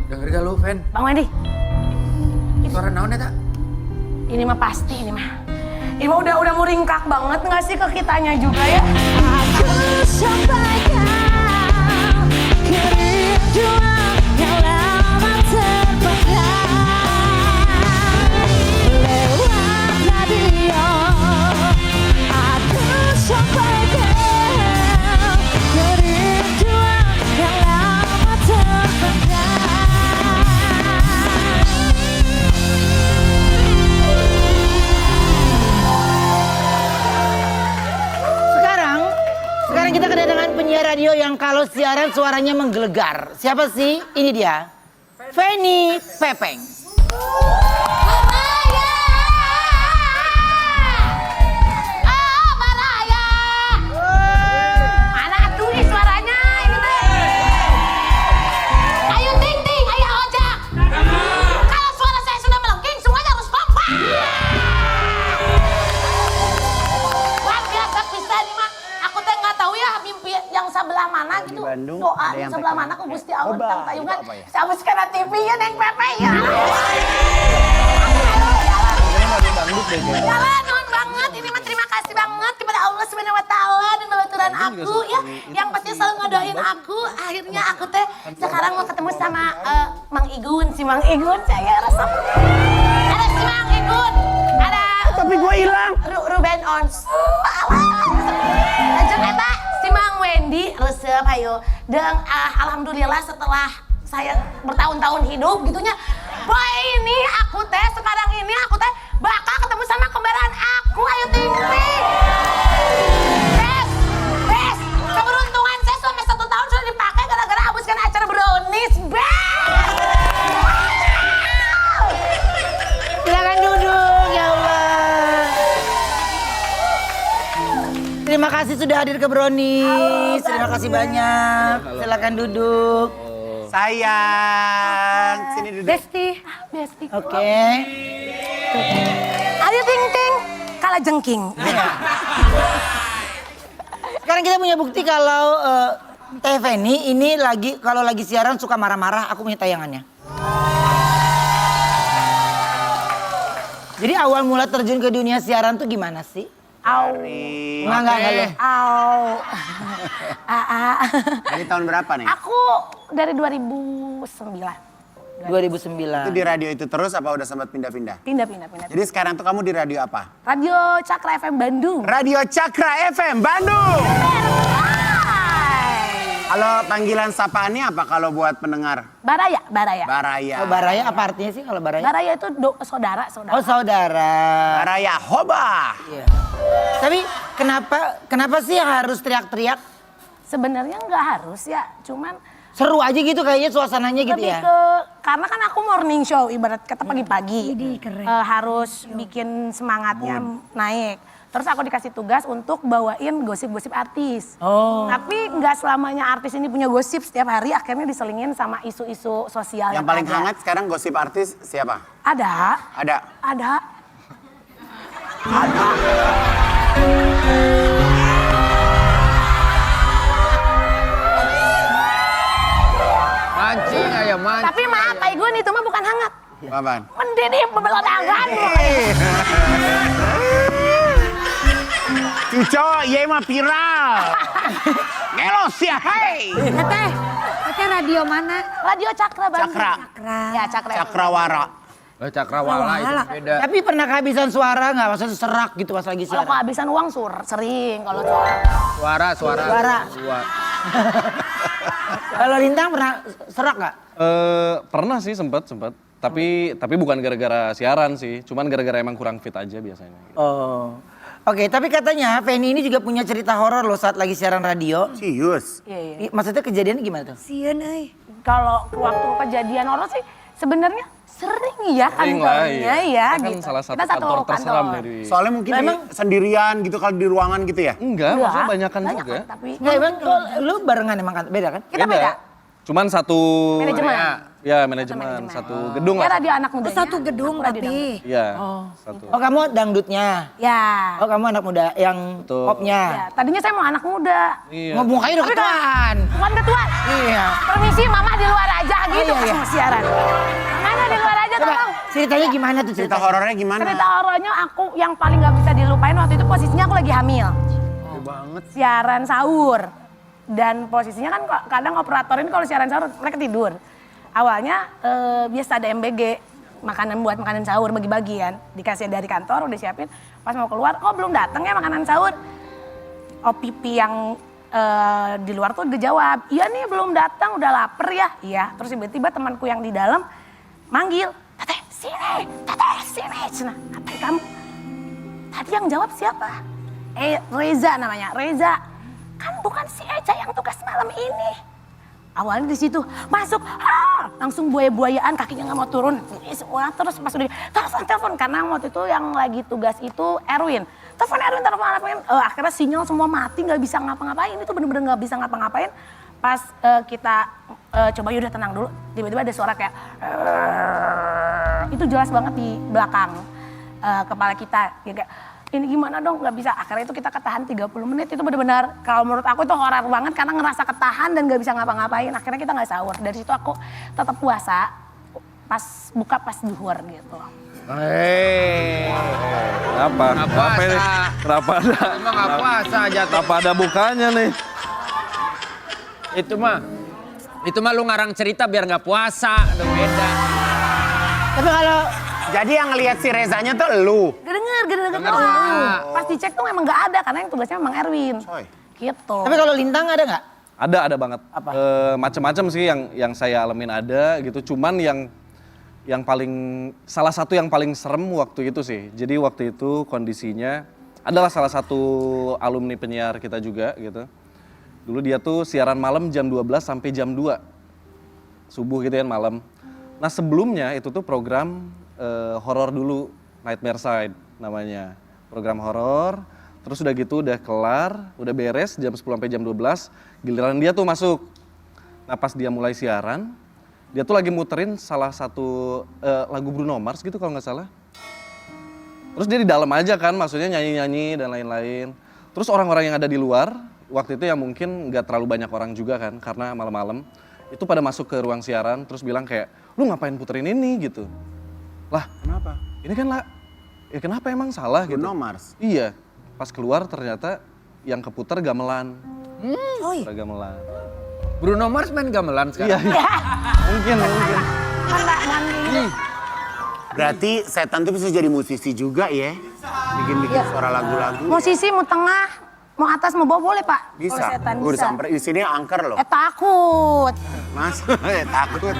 Denger gak lu, Fen? Bang Wendy. Suara naon ya, tak? Ini mah pasti, ini mah. Ini mah udah muringkak banget nggak sih ke kitanya juga ya? Aku sampaikan kerinduan yang lama terpendam lewat radio. Aku sampaikan kerinduan yang lama terpendam. Sekarang kita kedatangan penyiar radio yang kalau siaran suaranya menggelegar. Siapa sih? Ini dia. Fanny Pepeng. Baraya! Ah, Baraya! Mana tuh nih suaranya ini teh? Ayo ting ting, ayo ojek. Kalau suara saya sudah melengking, semuanya harus kompak. Luar biasa bisa nih mah. Aku teh nggak tahu ya mimpi yang sebelah mana gitu. Bandung, Doa ada di yang sebelah pakai mana aku Gusti Allah tentang tayungan. apa ya? Sabus kena TV ya Neng Pepe ya. Jalan non banget, ini mah terima kasih banget kepada Allah Subhanahu wa taala dan babaturan aku ya yang pasti selalu ngedoain aku. Akhirnya aku teh sekarang mau ketemu sama Mang Igun, si Mang Igun saya rasa. Ada si Mang Igun, ada Tapi gue hilang. Ruben Ons. Lanjut eta si Mang Wendy resep ayo. Dan alhamdulillah setelah saya bertahun-tahun hidup gitunya. Boy ini aku teh sekarang ini aku teh bakal ketemu sama kembaran aku. Ayo tinggi. Bes. Keberuntungan saya selama 1 tahun sudah dipakai gara-gara habiskan acara brownies. Bes. Silakan duduk, ya Allah. Terima kasih sudah hadir ke Brownies. Terima kasih banyak. Silakan duduk. Sayang, sini duduk. Besti. Oke. Ayo ting ting. Kalah jengking. Sekarang kita punya bukti kalau Teh Fanny ini kalau lagi siaran suka marah-marah. Aku punya tayangannya. Jadi awal mula terjun ke dunia siaran tuh gimana sih? Au. Enggak lu. Au. Dari tahun berapa nih? Aku dari 2009. 2009. Itu di radio itu terus apa udah sempat pindah-pindah? Pindah. Jadi sekarang tuh kamu di radio apa? Radio Cakra FM Bandung. Radio Cakra FM Bandung. Kalau panggilan sapaannya apa kalau buat pendengar? Baraya. Baraya. Oh, baraya apa artinya sih kalau baraya? Baraya itu saudara. Oh, saudara. Baraya Hobah. Iya. Tapi kenapa sih harus teriak-teriak? Sebenarnya nggak harus ya, cuman Seru aja gitu kayaknya suasananya gitu lebih ya. karena kan aku morning show ibarat kata pagi-pagi. Harus bikin semangatnya naik. Terus aku dikasih tugas untuk bawain gosip-gosip artis. Oh. Tapi nggak selamanya artis ini punya gosip setiap hari, akhirnya diselingin sama isu-isu sosial Yang paling ada. hangat sekarang gosip artis siapa? Ada. Ada. Mancing ayam mancing. Tapi maaf Pak Igun, itu mah bukan hangat. Apaan? Mendidih bebeladangan. Cuco, iya mah viral. Ngelos ya, hei. Teteh radio mana? Radio Cakra Bandung. Cakra. Ya, Cakra. Cakrawara. Cakrawala itu beda. Tapi pernah kehabisan suara nggak? Maksudnya serak gitu pas lagi Kalau siaran? kehabisan uang sering kalau Suara. Kalau Lintang pernah serak nggak? Pernah sih sempet. Tapi bukan gara-gara siaran sih, cuman gara-gara emang kurang fit aja biasanya. Oh. Oke, tapi katanya Fanny ini juga punya cerita horor loh saat lagi siaran radio. Cius. Iya. Maksudnya kejadiannya gimana tuh? Sieun euy. Kalau waktu kejadian horor sih sebenarnya sering ya Sering lah, kantornya iya. ya Kita kan gitu. salah satu Kita kantor terseram dari... Soalnya mungkin sendirian gitu kalau di ruangan gitu ya? Enggak, maksudnya banyakan banyak juga. kan, tapi Nggak, emang lu barengan emang kan? Beda kan? kita beda. Cuman satu Manajemen. Ya manajemen satu gedung Ya lah. radio anak mudanya. Satu gedung Aku radio tapi. Iya, satu. Oh kamu dangdutnya. Ya. Oh kamu anak muda yang Betul. popnya. Ya, tadinya saya mau anak muda. Iya. Ngomong kayak udah ketuaan. Bukan ketua. Iya. Permisi mama di luar aja gitu iya, pas iya. mau siaran. Mana di luar aja Coba tolong. ceritanya gimana tuh Cerita ceritanya? horornya gimana? Cerita horornya aku yang paling gak bisa dilupain waktu itu posisinya aku lagi hamil. Siaran sahur. Dan posisinya kan kadang operatorin kalau siaran sahur mereka tidur. Awalnya biasa ada MBG, makanan buat makanan sahur bagi-bagi kan. Dikasih dari kantor udah siapin. Pas mau keluar, oh belum datang ya makanan sahur. OPP yang di luar tuh dijawab, iya nih belum datang udah lapar ya. Iya, terus tiba-tiba temanku yang di dalam manggil, Teteh sini, Teteh sini. Cina, apa kamu? Tadi yang jawab siapa? Reza namanya, Reza. Kan bukan si Eca yang tugas malam ini. Awalnya di situ masuk, langsung buaya-buayaan kakinya nggak mau turun. Ini semua terus pas udah telepon karena waktu itu yang lagi tugas itu Erwin. Telepon akhirnya sinyal semua mati nggak bisa ngapa-ngapain. Itu bener-bener nggak bisa ngapa-ngapain. Pas kita coba yaudah tenang dulu, tiba-tiba ada suara kayak itu jelas banget di belakang kepala kita. Ya, kayak, ini gimana dong nggak bisa. Akhirnya itu kita ketahan 30 menit itu benar-benar kalau menurut aku itu horor banget karena ngerasa ketahan dan nggak bisa ngapa-ngapain. Akhirnya kita nggak sahur. Dari situ aku tetap puasa pas buka pas zuhur gitu. Kenapa? Nggak Kenapa puasa. ini? Kenapa ada? Emang nggak puasa jatuh. Kenapa ada bukanya nih? Itu mah lu ngarang cerita biar nggak puasa, udah beda. Tapi kalau Jadi yang ngelihat si Rezanya tuh elu. Denger Denger doang. suara. Pas dicek tuh memang nggak ada karena yang tugasnya memang Erwin. Coy. Gitu. tapi kalau lintang ada nggak? Ada banget. Apa? Macam-macam sih yang saya alamin ada gitu. Cuman yang paling salah satu yang paling serem waktu itu sih. Jadi waktu itu kondisinya adalah salah satu alumni penyiar kita juga gitu. Dulu dia tuh siaran malam jam 12 sampai jam 2 subuh gitu kan malam. Nah sebelumnya itu tuh program horor dulu, Nightmare Side namanya. Program horor, terus udah gitu udah kelar, udah beres jam 10 sampai jam 12, giliran dia tuh masuk. Nah pas dia mulai siaran, dia tuh lagi muterin salah satu lagu Bruno Mars gitu kalau nggak salah. Terus dia di dalam aja kan, maksudnya nyanyi-nyanyi dan lain-lain. Terus orang-orang yang ada di luar, waktu itu ya mungkin nggak terlalu banyak orang juga kan, karena malam-malam. Itu pada masuk ke ruang siaran, terus bilang kayak, lu ngapain puterin ini gitu. Lah, Kenapa? ini kan lah, ya kenapa emang salah gitu. Bruno Mars. Iya, pas keluar ternyata yang keputar gamelan. Putar gamelan. Bruno Mars main gamelan Iya, sekarang. iya. Mungkin. Berarti setan tuh bisa jadi musisi juga ya? Bikin-bikin suara lagu-lagu. Mau sisi, mau tengah, mau atas, mau bawah boleh Pak. Bisa. Kalau setan Udah bisa. sampai di sini angker loh. Takut. Mas, takut.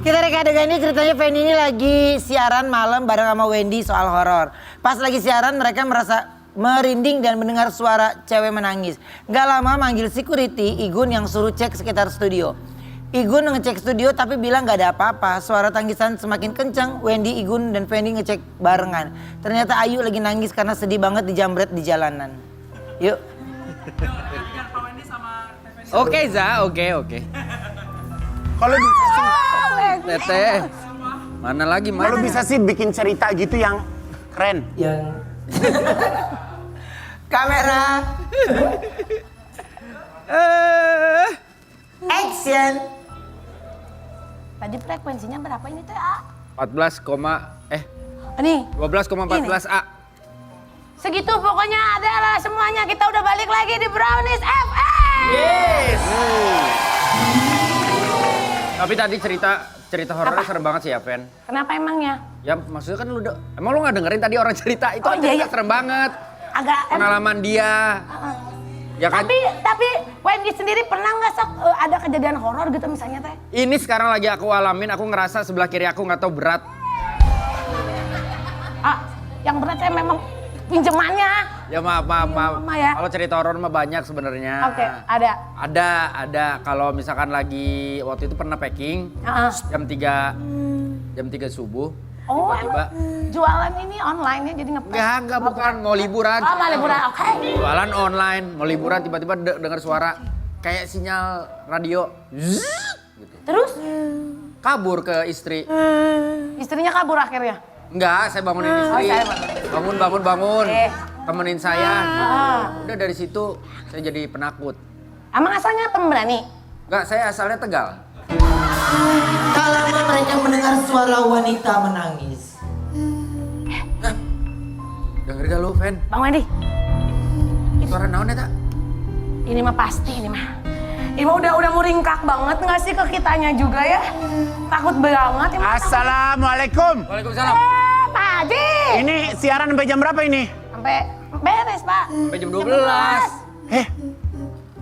Kita reka adegan ini ceritanya Feni ini lagi siaran malam bareng sama Wendy soal horor. Pas lagi siaran mereka merasa merinding dan mendengar suara cewek menangis. Gak lama manggil security, Igun yang suruh cek sekitar studio. Igun ngecek studio tapi bilang gak ada apa-apa. Suara tangisan semakin kencang, Wendy, Igun, dan Feni ngecek barengan. Ternyata Ayu lagi nangis karena sedih banget dijambret di jalanan. Yuk. Oke Za, oke. Kalau bisa sih, Teteh. Mana lagi kalau mana? bisa sih bikin cerita gitu yang keren. Yang kamera action. Tadi frekuensinya berapa ini teh A? 14, Nih, 12,14 A. segitu pokoknya adalah semuanya. Kita udah balik lagi di Brownies FM. Tapi tadi cerita horornya serem banget sih ya, Fen. Kenapa emangnya? Ya maksudnya kan emang lu nggak dengerin tadi orang cerita itu Oh, kan iya, cerita iya. serem banget. Agak Pengalaman dia. Ya kan? Tapi Wendy sendiri pernah nggak sok ada kejadian horor gitu misalnya teh? Ini sekarang lagi aku alamin, aku ngerasa sebelah kiri aku nggak tahu berat. Yang beratnya memang pinjemannya. Ya maaf. Mama ya. Kalau cerita horor mah banyak sebenarnya. Oke, ada. Ada. Kalau misalkan lagi waktu itu pernah packing jam 3 subuh. Oh, Tiba-tiba. emang jualan ini online ya jadi ngepack. Enggak bukan mau liburan. Oh, mau liburan, oke. Jualan online, mau liburan tiba-tiba dengar suara kayak sinyal radio. Zzz, gitu. Terus? kabur ke istri. Istrinya kabur akhirnya. Enggak, saya bangunin istri. saya bangun. Bangun. Eh. Temenin saya. Udah dari situ saya jadi penakut. Emang asalnya pemberani? Enggak, saya asalnya Tegal. Tak lama mereka mendengar suara wanita menangis. Denger gak lu, Fen? Bang Wendy, Suara naon ya, tak? ini mah pasti ini mah. Ini mah udah muringkak banget nggak sih ke kitanya juga ya? Takut banget. Ya, Assalamualaikum. Waalaikumsalam. Pak Haji. Ini siaran sampai jam berapa ini? Sampai beres, Pak. Sampai jam 12.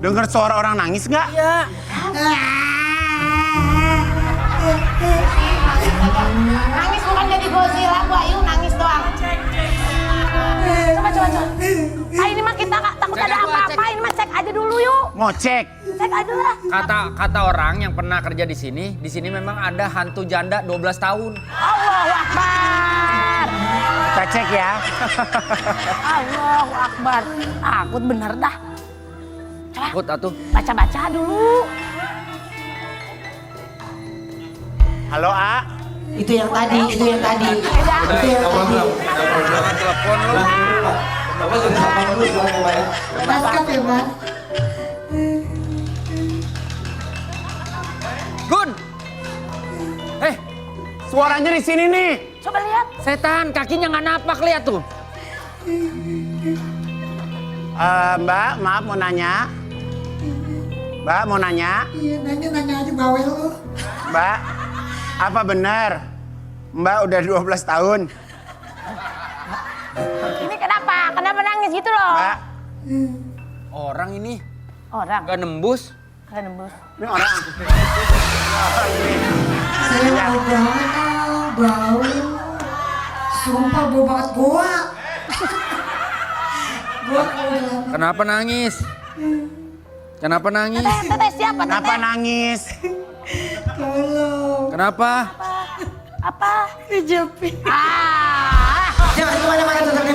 Dengar suara orang nangis nggak? Iya. Nangis bukan jadi Godzilla, Bu Ayu nangis doang. Coba. Ah, ini mah kita takut Cek ada apa, apa-apa. Ini mah cek aja dulu yuk. Mau cek. Cek aja lah. Kata orang yang pernah kerja di sini memang ada hantu janda 12 tahun. Allahu Akbar. Kita cek ya. Allahu Akbar. Takut bener dah. Takut atuh. Baca-baca dulu. Halo, A. Itu yang tadi. Jangan telepon lu. Gun. Suaranya di sini nih. Coba lihat. Setan, kakinya nggak napak, lihat tuh. Mbak, maaf mau nanya. Mbak mau nanya. Iya, nanya aja bawel lu. Mbak, apa benar Mbak udah 12 tahun? Ini kenapa? Kenapa nangis gitu loh? Mbak, Orang ini Orang. nggak nembus. Kan nembus. ini orang. Saya bau banget, bau. Sumpah bau banget gua. Gua kalau dalam Kenapa nangis? Kenapa nangis? Teteh siapa? Kenapa Teteh? nangis? tolong. Kenapa? Apa? Kejepit. Ah. Jangan kemana-mana tetap di